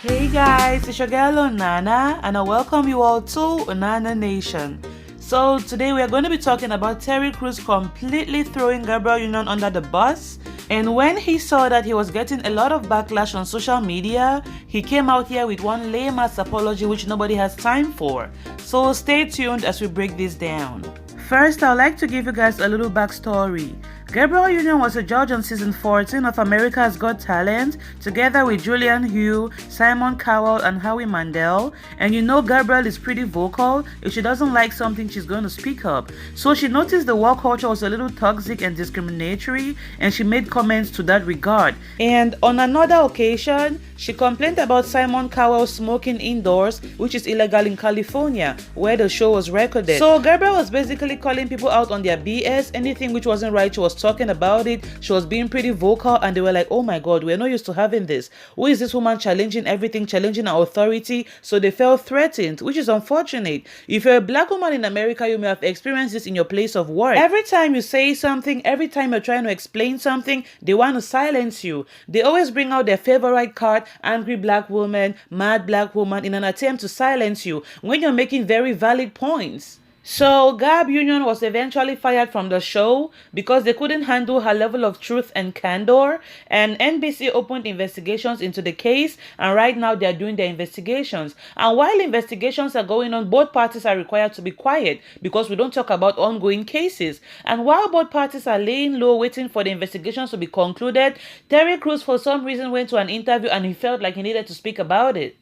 Hey guys, it's your girl Nana, and I welcome you all to Nana Nation. So today we are going to be talking about Terry Crews completely throwing Gabrielle Union under the bus. And when he saw that he was getting a lot of backlash on social media, he came out here with one lame-ass apology which nobody has time for. So stay tuned as we break this down. First, I'd like to give you guys a little backstory. Gabrielle Union was a judge on season 14 of America's Got Talent, together with Julian Hugh, Simon Cowell, and Howie Mandel. And you know Gabrielle is pretty vocal. If she doesn't like something, she's going to speak up. So she noticed the work culture was a little toxic and discriminatory, and she made comments to that regard. And on another occasion, she complained about Simon Cowell smoking indoors, which is illegal in California, where the show was recorded. So Gabrielle was basically calling people out on their BS. Anything which wasn't right, she was talking about it. She was being pretty vocal, and they were like, oh my god, we're not used to having this. Who is this woman challenging everything, challenging our authority? So they felt threatened, which is unfortunate. If you're a black woman in America, you may have experienced this in your place of work. Every time you say something, every time you're trying to explain something, they want to silence you. They always bring out their favorite card, angry black woman, mad black woman, in an attempt to silence you when you're making very valid points. So Gab Union was eventually fired from the show because they couldn't handle her level of truth and candor, and NBC opened investigations into the case, and right now they are doing their investigations. And while investigations are going on, both parties are required to be quiet because we don't talk about ongoing cases. And while both parties are laying low waiting for the investigations to be concluded, Terry Crews for some reason went to an interview and he felt like he needed to speak about it.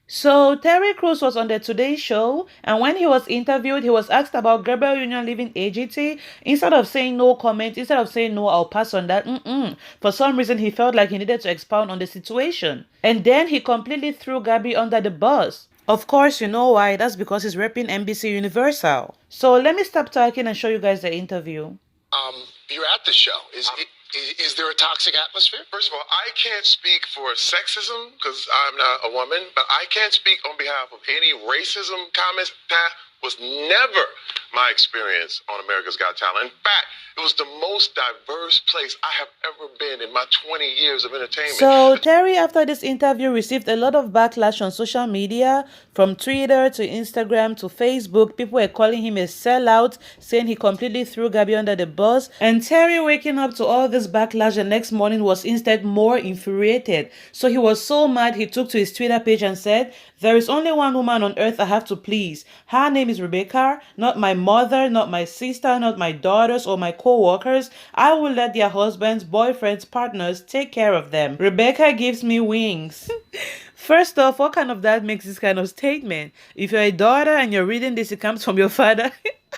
So Terry Crews was on the Today Show, and when he was interviewed, he was asked about Gabrielle Union leaving AGT. Instead of saying no comment, instead of saying no, I'll pass on that, for some reason he felt like he needed to expound on the situation. And then he completely threw Gabby under the bus. Of course, you know why. That's because he's repping NBC Universal. So let me stop talking and show you guys the interview. You're at the show. Is there a toxic atmosphere? First of all, I can't speak for sexism because I'm not a woman, but I can't speak on behalf of any racism comments. That was never my experience on America's Got Talent. In fact, it was the most diverse place I have ever been in my 20 years of entertainment. So Terry, after this interview, received a lot of backlash on social media, from Twitter to Instagram to Facebook. People were calling him a sellout, saying he completely threw Gabby under the bus. And Terry, waking up to all this backlash the next morning, was instead more infuriated. So he was so mad, he took to his Twitter page and said, "There is only one woman on earth I have to please. Her name is Rebecca, not my mother, not my sister, not my daughters or my co-workers. I will let their husbands, boyfriends, partners take care of them. Rebecca gives me wings." First off, what kind of dad makes this kind of statement? If you're a daughter and you're reading this, it comes from your father.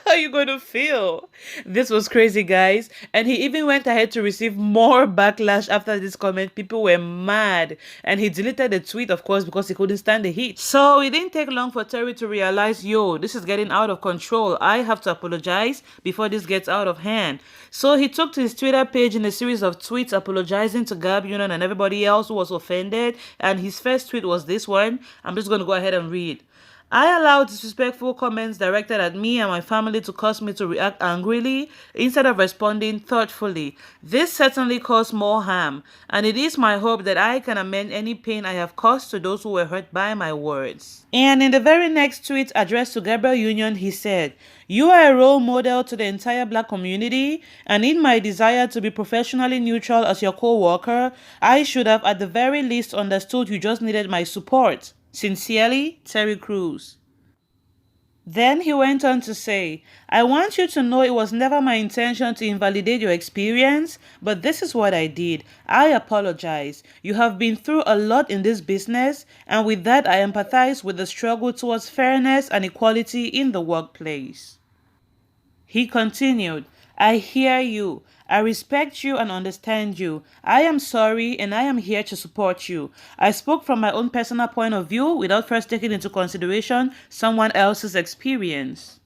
How are you going to feel? This was crazy, guys. And he even went ahead to receive more backlash after this comment. People were mad. And he deleted the tweet, of course, because he couldn't stand the heat. So it didn't take long for Terry to realize, yo, this is getting out of control. I have to apologize before this gets out of hand. So he took to his Twitter page in a series of tweets apologizing to Gab Union and everybody else who was offended. And his first tweet was this one. I'm just going to go ahead and read. "I allowed disrespectful comments directed at me and my family to cause me to react angrily instead of responding thoughtfully. This certainly caused more harm, and it is my hope that I can amend any pain I have caused to those who were hurt by my words." And in the very next tweet addressed to Gabrielle Union, he said, "You are a role model to the entire black community, and in my desire to be professionally neutral as your co-worker, I should have at the very least understood you just needed my support. Sincerely, Terry Crews." Then he went on to say, "I want you to know it was never my intention to invalidate your experience, but this is what I did. I apologize. You have been through a lot in this business, and with that I empathize with the struggle towards fairness and equality in the workplace." He continued, "I hear you. I respect you and understand you. I am sorry and I am here to support you. I spoke from my own personal point of view without first taking into consideration someone else's experience."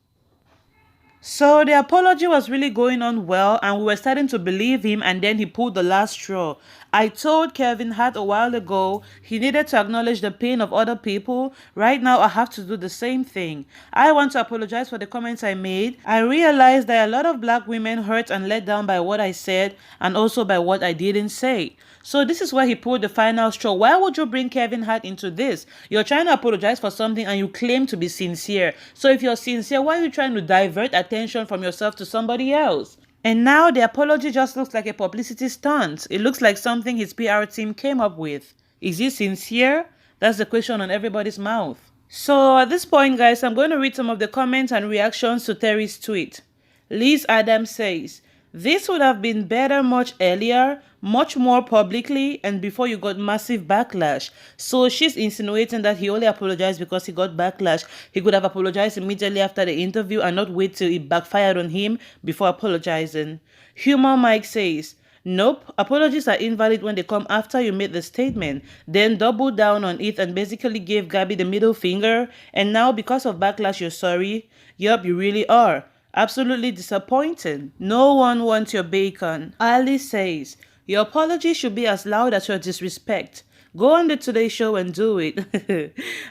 So the apology was really going on well, and we were starting to believe him, and then he pulled the last straw. I told Kevin Hart a while ago he needed to acknowledge the pain of other people. Right now, I have to do the same thing. I want to apologize for the comments I made. I realized that a lot of black women hurt and let down by what I said and also by what I didn't say. So this is where he pulled the final straw. Why would you bring Kevin Hart into this? You're trying to apologize for something and you claim to be sincere. So if you're sincere, why are you trying to divert attention from yourself to somebody else? And now the apology just looks like a publicity stunt. It looks like something his PR team came up with. Is he sincere? That's the question on everybody's mouth. So at this point, guys, I'm going to read some of the comments and reactions to Terry's tweet. Liz Adams says, "This would have been better much earlier, much more publicly, and before you got massive backlash." So she's insinuating that he only apologized because he got backlash. He could have apologized immediately after the interview and not wait till it backfired on him before apologizing. Humor Mike says, "Nope, apologies are invalid when they come after you made the statement. Then double down on it and basically gave Gabby the middle finger. And now because of backlash, you're sorry? Yup, you really are. Absolutely disappointing. No one wants your bacon." Ali says, "Your apology should be as loud as your disrespect. Go on the Today Show and do it."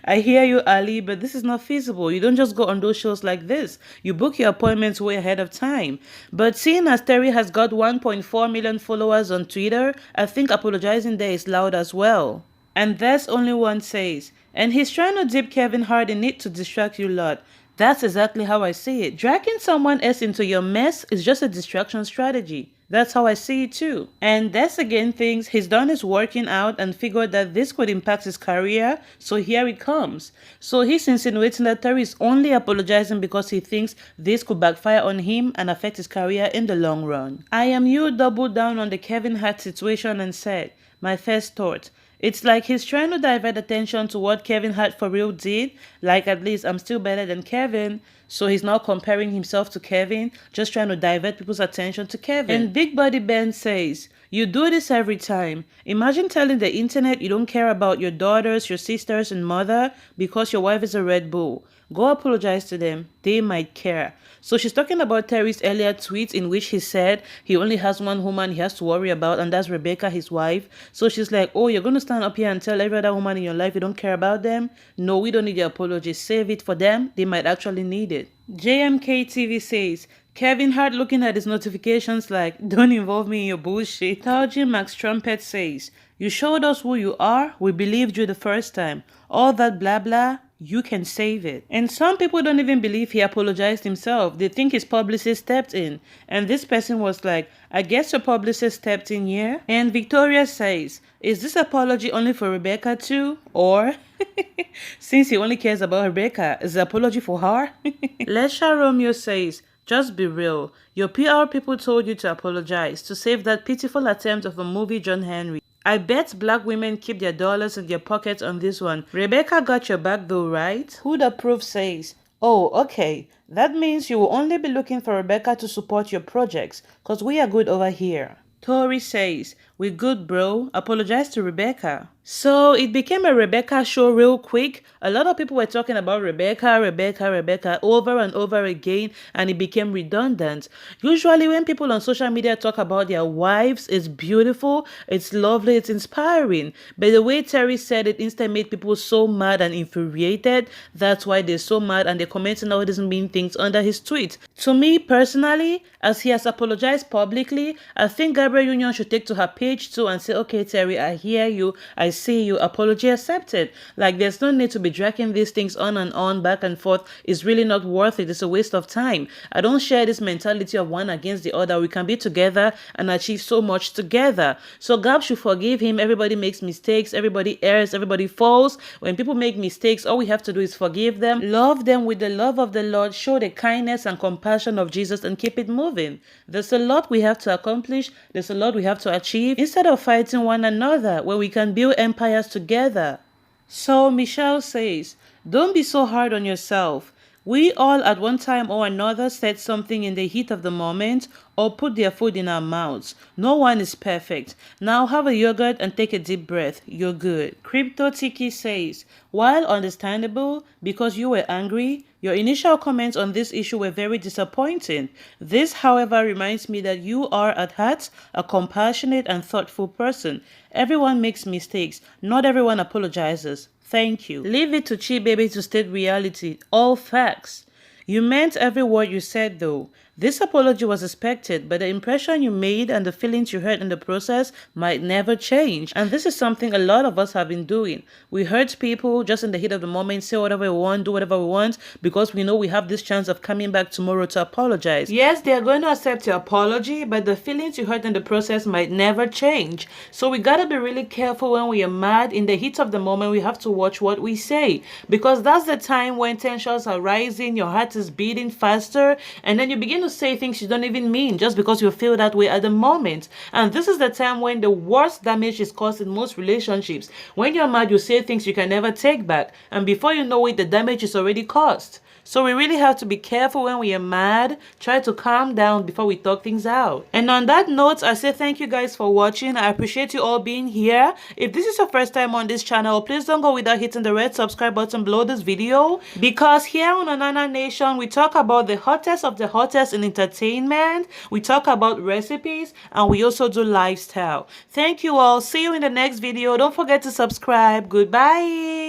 I hear you, Ali, but this is not feasible. You don't just go on those shows like this. You book your appointments way ahead of time. But seeing as Terry has got 1.4 million followers on Twitter, I think apologizing there is loud as well. And there's only one says, "And he's trying to dip Kevin Hart in it to distract you lot." That's exactly how I see it. Dragging someone else into your mess is just a distraction strategy. That's how I see it too. And that's again things he's done his working out and figured that this could impact his career, so here it comes. So he's insinuating that Terry is only apologizing because he thinks this could backfire on him and affect his career in the long run. I am you doubled down on the Kevin Hart situation and said, my first thought, it's like he's trying to divert attention to what Kevin Hart for real did, like at least I'm still better than Kevin. So he's now comparing himself to Kevin, just trying to divert people's attention to Kevin. And Big Body Ben says, "You do this every time. Imagine telling the internet you don't care about your daughters, your sisters, and mother because your wife is a Red Bull. Go apologize to them. They might care." So she's talking about Terry's earlier tweet in which he said he only has one woman he has to worry about, and that's Rebecca, his wife. So she's like, "Oh, you're going to stand up here and tell every other woman in your life you don't care about them? No, we don't need your apology. Save it for them. They might actually need it." JMK TV says, Kevin Hart looking at his notifications like, "Don't involve me in your bullshit." Tauji Max Trumpet says, "You showed us who you are. We believed you the first time. All that blah blah, you can save it." And some people don't even believe he apologized himself. They think his publicist stepped in. And this person was like, "I guess your publicist stepped in here." And Victoria says, "Is this apology only for Rebecca too? Or since he only cares about Rebecca, is the apology for her?" Lesha Romeo says, "Just be real. Your PR people told you to apologize to save that pitiful attempt of a movie John Henry. I bet black women keep their dollars in their pockets on this one. Rebecca got your back though, right?" Who'd approve says, "Oh, okay. That means you will only be looking for Rebecca to support your projects, cause we are good over here." Tori says, "We good, bro. Apologize to Rebecca." So it became a Rebecca show real quick. A lot of people were talking about Rebecca over and over again, and it became redundant. Usually when people on social media talk about their wives, it's beautiful, it's lovely, it's inspiring. But the way Terry said it instead made people so mad and infuriated. That's why they're so mad and they're commenting all these mean things under his tweet. To me personally, as he has apologized publicly, I think Gabrielle Union should take to her page too and say, "Okay, Terry, I hear you, I see you, apology accepted." Like, there's no need to be dragging these things on and on, back and forth. It's really not worth it. It's a waste of time. I don't share this mentality of one against the other. We can be together and achieve so much together. So Gab should forgive him. Everybody makes mistakes. Everybody errs. Everybody falls. When people make mistakes, all we have to do is forgive them, love them with the love of the Lord, show the kindness and compassion of Jesus, and keep it moving. There's a lot we have to accomplish. There's a lot we have to achieve instead of fighting one another, where we can build empires together. So Michelle says, "Don't be so hard on yourself. We all at one time or another said something in the heat of the moment or put their food in our mouths. No one is perfect. Now have a yogurt and take a deep breath. You're good. Crypto Tiki says, while understandable because you were angry, your initial comments on this issue were very disappointing. This, however, reminds me that you are at heart a compassionate and thoughtful person. Everyone makes mistakes. Not everyone apologizes. Thank you. Leave it to Chi Baby to state reality. All facts. You meant every word you said, though. This apology was expected, but the impression you made and the feelings you hurt in the process might never change. And this is something a lot of us have been doing. We hurt people just in the heat of the moment, say whatever we want, do whatever we want, because we know we have this chance of coming back tomorrow to apologize. Yes, they are going to accept your apology, but the feelings you hurt in the process might never change. So we gotta be really careful when we are mad. In the heat of the moment, we have to watch what we say, because that's the time when tensions are rising, your heart is beating faster, and then you begin to say things you don't even mean just because you feel that way at the moment. And this is the time when the worst damage is caused in most relationships. When you're mad, you say things you can never take back, and before you know it, the damage is already caused. So we really have to be careful when we are mad. Try to calm down before we talk things out. And on that note, I say thank you guys for watching. I appreciate you all being here. If this is your first time on this channel, please don't go without hitting the red subscribe button below this video, because here on Onana Nation, we talk about the hottest of the hottest in entertainment. We talk about recipes, and we also do lifestyle. Thank you all. See you in the next video. Don't forget to subscribe. Goodbye.